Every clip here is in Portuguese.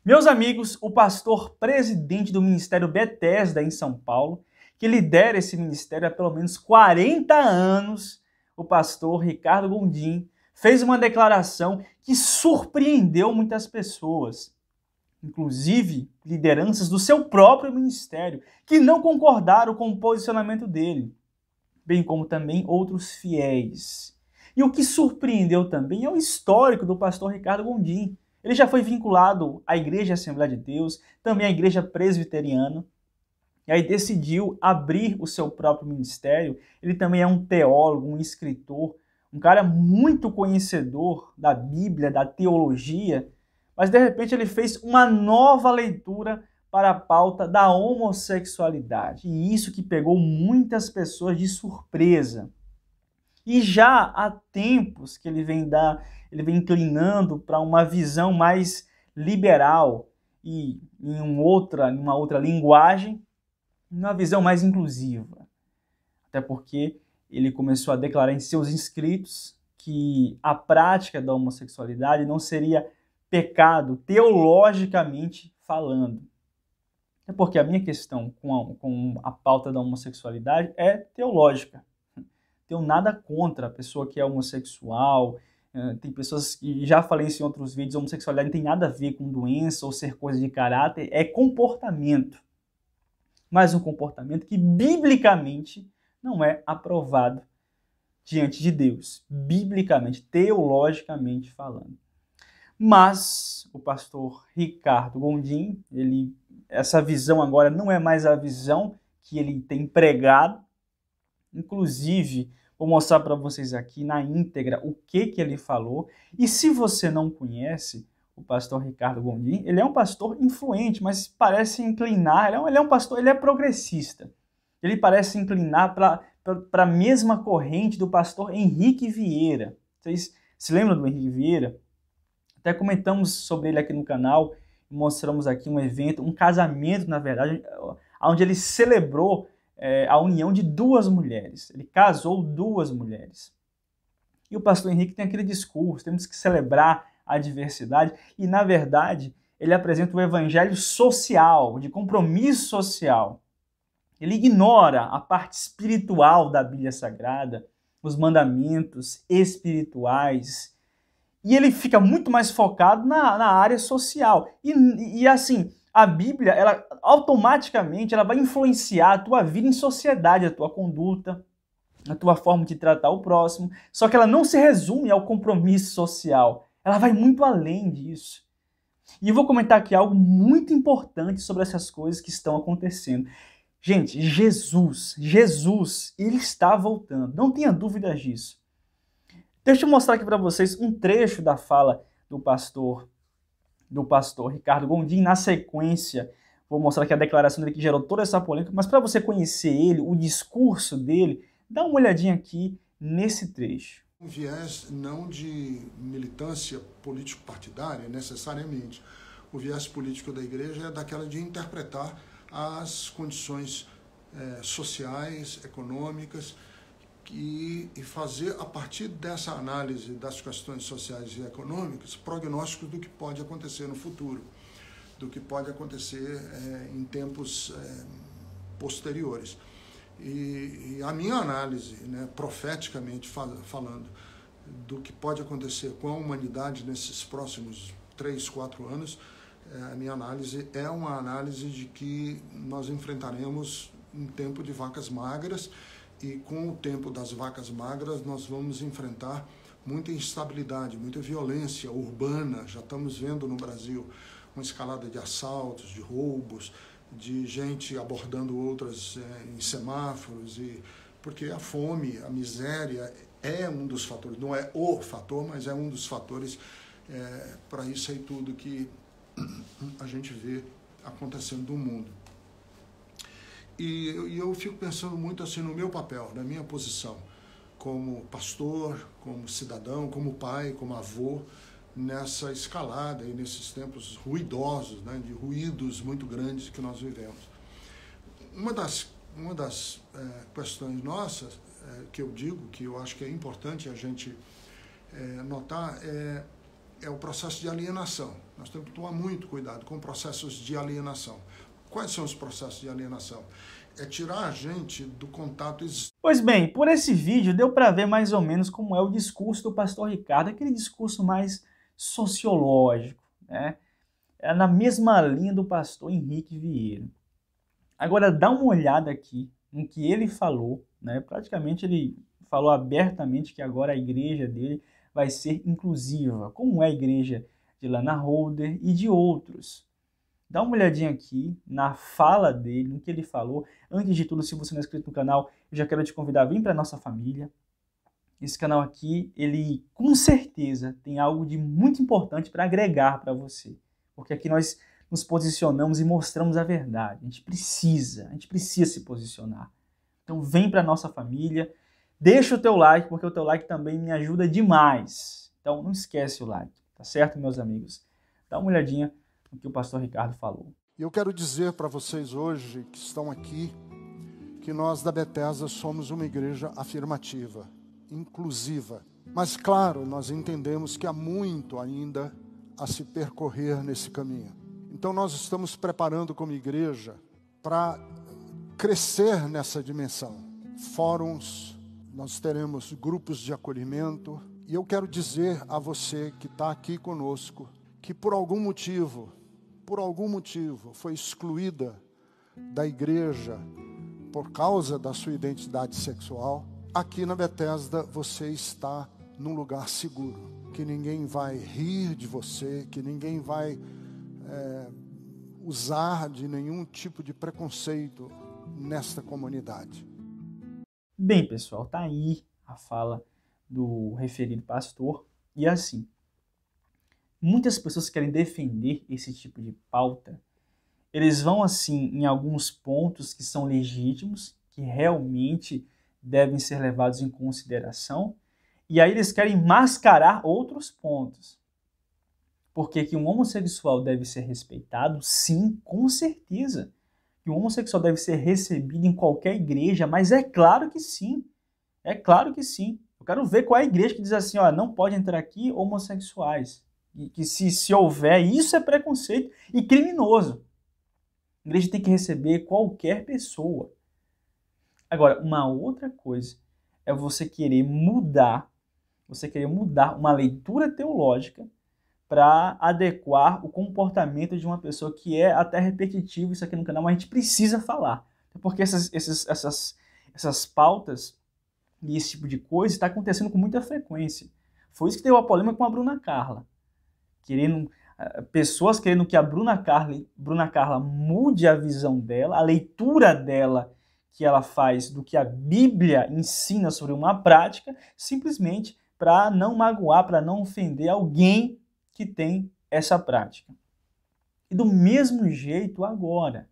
Meus amigos, o pastor presidente do Ministério Bethesda em São Paulo, que lidera esse ministério há pelo menos 40 anos, o pastor Ricardo Gondim, fez uma declaração que surpreendeu muitas pessoas, inclusive lideranças do seu próprio ministério, que não concordaram com o posicionamento dele, bem como também outros fiéis. E o que surpreendeu também é o histórico do pastor Ricardo Gondim. Ele já foi vinculado à Igreja Assembleia de Deus, também à Igreja Presbiteriana, e aí decidiu abrir o seu próprio ministério. Ele também é um teólogo, um escritor, um cara muito conhecedor da Bíblia, da teologia, mas de repente ele fez uma nova leitura para a pauta da homossexualidade. E isso que pegou muitas pessoas de surpresa. E já há tempos que ele vem inclinando para uma visão mais liberal e em uma outra linguagem, uma visão mais inclusiva. Até porque ele começou a declarar em seus inscritos que a prática da homossexualidade não seria pecado teologicamente falando. É porque a minha questão com a pauta da homossexualidade é teológica. Tenho nada contra a pessoa que é homossexual. Tem pessoas que, já falei isso em outros vídeos, homossexualidade não tem nada a ver com doença ou ser coisa de caráter, é comportamento. Mas um comportamento que biblicamente não é aprovado diante de Deus, biblicamente, teologicamente falando. Mas o pastor Ricardo Gondim, essa visão agora não é mais a visão que ele tem pregado. Inclusive, vou mostrar para vocês aqui na íntegra o que ele falou. E se você não conhece o pastor Ricardo Gondim, ele é um pastor influente, mas parece inclinar, ele é um pastor, ele é progressista. Ele parece inclinar para a mesma corrente do pastor Henrique Vieira. Vocês se lembram do Henrique Vieira? Até comentamos sobre ele aqui no canal, mostramos aqui um evento, um casamento, na verdade, onde ele celebrou a união de duas mulheres. Ele casou duas mulheres. E o pastor Henrique tem aquele discurso, temos que celebrar a diversidade, e na verdade ele apresenta um evangelho social, de compromisso social. Ele ignora a parte espiritual da Bíblia Sagrada, os mandamentos espirituais, e ele fica muito mais focado na área social. E assim, a Bíblia, ela automaticamente ela vai influenciar a tua vida em sociedade, a tua conduta, a tua forma de tratar o próximo. Só que ela não se resume ao compromisso social. Ela vai muito além disso. E eu vou comentar aqui algo muito importante sobre essas coisas que estão acontecendo. Gente, Jesus, ele está voltando. Não tenha dúvidas disso. Deixa eu mostrar aqui para vocês um trecho da fala do pastor Ricardo Gondim. Na sequência, vou mostrar aqui a declaração dele que gerou toda essa polêmica, mas para você conhecer ele, o discurso dele, dá uma olhadinha aqui nesse trecho. Um viés não de militância político-partidária, necessariamente. O viés político da igreja é daquela de interpretar as condições sociais, econômicas, e fazer, a partir dessa análise das questões sociais e econômicas, prognósticos do que pode acontecer no futuro, do que pode acontecer em tempos posteriores. E a minha análise, profeticamente falando, do que pode acontecer com a humanidade nesses próximos 3, 4 anos, a minha análise é uma análise de que nós enfrentaremos um tempo de vacas magras, e com o tempo das vacas magras nós vamos enfrentar muita instabilidade, muita violência urbana. Já estamos vendo no Brasil uma escalada de assaltos, de roubos, de gente abordando outras em semáforos, porque a fome, a miséria é um dos fatores, não é o fator, mas é um dos fatores para isso aí tudo que a gente vê acontecendo no mundo. E eu fico pensando muito assim no meu papel, na minha posição, como pastor, como cidadão, como pai, como avô, nessa escalada e nesses tempos ruidosos, de ruídos muito grandes que nós vivemos. Uma das questões nossas, que eu digo, que eu acho que é importante a gente notar, é é o processo de alienação. Nós temos que tomar muito cuidado com processos de alienação. Quais são os processos de alienação? É tirar a gente do contato. Pois bem, por esse vídeo deu para ver mais ou menos como é o discurso do pastor Ricardo, aquele discurso mais sociológico, né? É na mesma linha do pastor Henrique Vieira. Agora dá uma olhada aqui no que ele falou, né? Praticamente ele falou abertamente que agora a igreja dele vai ser inclusiva, como é a igreja de Lana Holder e de outros. Dá uma olhadinha aqui na fala dele, no que ele falou. Antes de tudo, se você não é inscrito no canal, eu já quero te convidar a vir para a nossa família. Esse canal aqui, ele com certeza tem algo de muito importante para agregar para você. Porque aqui nós nos posicionamos e mostramos a verdade. A gente precisa se posicionar. Então vem para a nossa família, deixa o teu like, porque o teu like também me ajuda demais. Então não esquece o like, tá certo, meus amigos? Dá uma olhadinha no que o pastor Ricardo falou. E eu quero dizer para vocês hoje que estão aqui, que nós da Bethesda somos uma igreja afirmativa, inclusiva. Mas claro, nós entendemos que há muito ainda a se percorrer nesse caminho. Então nós estamos preparando como igreja para crescer nessa dimensão. Fóruns, nós teremos grupos de acolhimento. E eu quero dizer a você que está aqui conosco, que por algum motivo foi excluída da igreja por causa da sua identidade sexual, aqui na Bethesda você está num lugar seguro, que ninguém vai rir de você, que ninguém vai usar de nenhum tipo de preconceito nesta comunidade. Bem, pessoal, tá aí a fala do referido pastor. E assim, muitas pessoas querem defender esse tipo de pauta. Eles vão, assim, em alguns pontos que são legítimos, que realmente devem ser levados em consideração, e aí eles querem mascarar outros pontos. Porque que um homossexual deve ser respeitado, sim, com certeza. Que um homossexual deve ser recebido em qualquer igreja, mas é claro que sim. É claro que sim. Eu quero ver qual é a igreja que diz assim, ó, não pode entrar aqui homossexuais. E que se houver, isso é preconceito e criminoso. A igreja tem que receber qualquer pessoa. Agora, uma outra coisa é você querer mudar uma leitura teológica para adequar o comportamento de uma pessoa que é até repetitivo, isso aqui no canal, mas a gente precisa falar. Porque essas pautas e esse tipo de coisa está acontecendo com muita frequência. Foi isso que deu a polêmica com a Bruna Carla. Pessoas querendo que a Bruna Carla mude a visão dela, a leitura dela que ela faz do que a Bíblia ensina sobre uma prática, simplesmente para não magoar, para não ofender alguém que tem essa prática. E do mesmo jeito agora.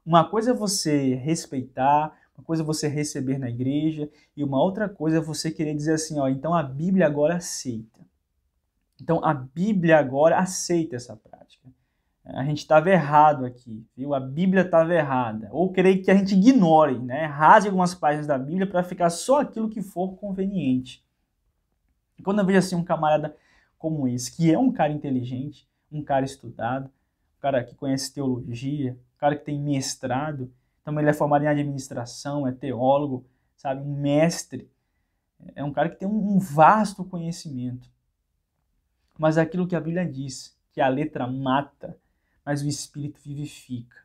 Uma coisa é você respeitar, uma coisa é você receber na igreja, e uma outra coisa é você querer dizer assim, ó, então a Bíblia agora aceita. Então a Bíblia agora aceita essa prática. A gente estava errado aqui, viu? A Bíblia estava errada. Ou querer que a gente ignore, né? Rasgue algumas páginas da Bíblia para ficar só aquilo que for conveniente. E quando eu vejo assim um camarada como esse, que é um cara inteligente, um cara estudado, um cara que conhece teologia, um cara que tem mestrado, então ele é formado em administração, é teólogo, sabe, um mestre, é um cara que tem um vasto conhecimento. Mas aquilo que a Bíblia diz, que a letra mata, mas o Espírito vivifica.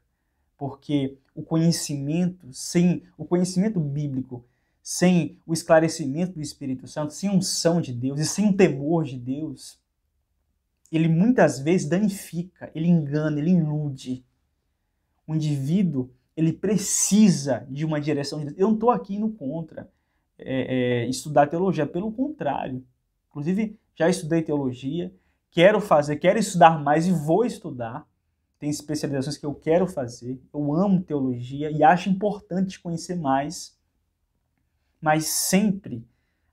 Porque o conhecimento, sem o conhecimento bíblico, sem o esclarecimento do Espírito Santo, sem a unção de Deus e sem o temor de Deus, ele muitas vezes danifica, ele engana, ele ilude. O indivíduo, ele precisa de uma direção de Deus. Eu não estou aqui indo contra estudar teologia, pelo contrário. Inclusive, já estudei teologia, quero estudar mais e vou estudar. Tem especializações que eu quero fazer, eu amo teologia e acho importante conhecer mais. Mas sempre,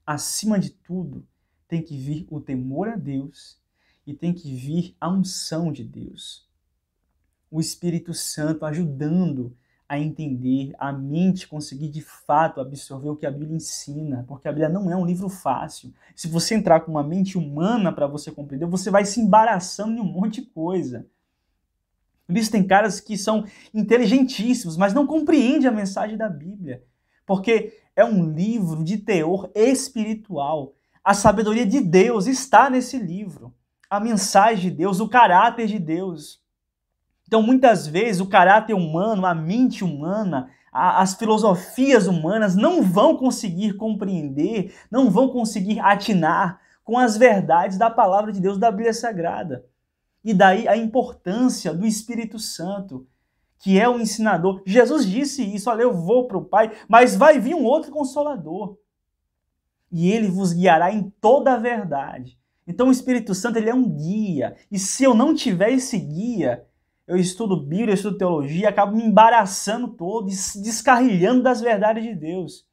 acima de tudo, tem que vir o temor a Deus e tem que vir a unção de Deus. O Espírito Santo ajudando a entender, a mente conseguir de fato absorver o que a Bíblia ensina, porque a Bíblia não é um livro fácil. Se você entrar com uma mente humana para você compreender, você vai se embaraçando em um monte de coisa. Por isso tem caras que são inteligentíssimos, mas não compreendem a mensagem da Bíblia, porque é um livro de teor espiritual. A sabedoria de Deus está nesse livro. A mensagem de Deus, o caráter de Deus. Então, muitas vezes, o caráter humano, a mente humana, as filosofias humanas não vão conseguir compreender, não vão conseguir atinar com as verdades da palavra de Deus, da Bíblia Sagrada. E daí a importância do Espírito Santo, que é o ensinador. Jesus disse isso, olha, eu vou para o Pai, mas vai vir um outro Consolador. E ele vos guiará em toda a verdade. Então o Espírito Santo, ele é um guia. E se eu não tiver esse guia, eu estudo Bíblia, eu estudo teologia, acabo me embaraçando todo, descarrilhando das verdades de Deus.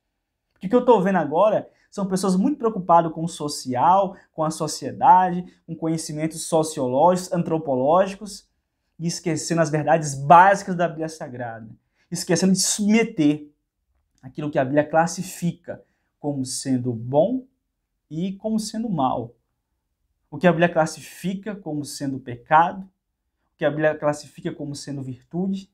Porque o que eu estou vendo agora são pessoas muito preocupadas com o social, com a sociedade, com conhecimentos sociológicos, antropológicos, e esquecendo as verdades básicas da Bíblia Sagrada. Esquecendo de submeter aquilo que a Bíblia classifica como sendo bom e como sendo mal. O que a Bíblia classifica como sendo pecado, o que a Bíblia classifica como sendo virtude.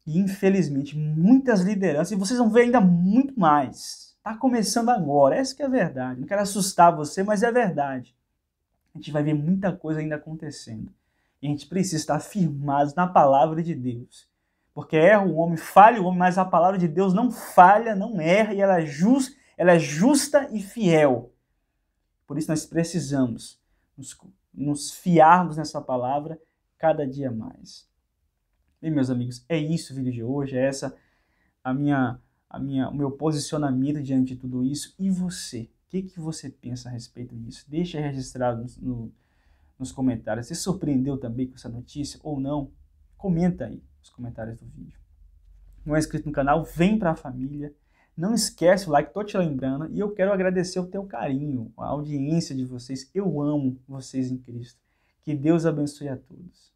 E, infelizmente, muitas lideranças, e vocês vão ver ainda muito mais. Está começando agora, essa que é a verdade. Não quero assustar você, mas é a verdade. A gente vai ver muita coisa ainda acontecendo. E a gente precisa estar firmados na palavra de Deus. Porque erra o homem, falha o homem, mas a palavra de Deus não falha, não erra, e ela é justa e fiel. Por isso nós precisamos nos fiarmos nessa palavra cada dia mais. E, meus amigos, é isso o vídeo de hoje, é essa o meu posicionamento diante de tudo isso. E você? O que você pensa a respeito disso? Deixa registrado nos comentários. Você se surpreendeu também com essa notícia ou não? Comenta aí nos comentários do vídeo. Não é inscrito no canal? Vem para a família. Não esquece o like, tô te lembrando. E eu quero agradecer o teu carinho, a audiência de vocês. Eu amo vocês em Cristo. Que Deus abençoe a todos.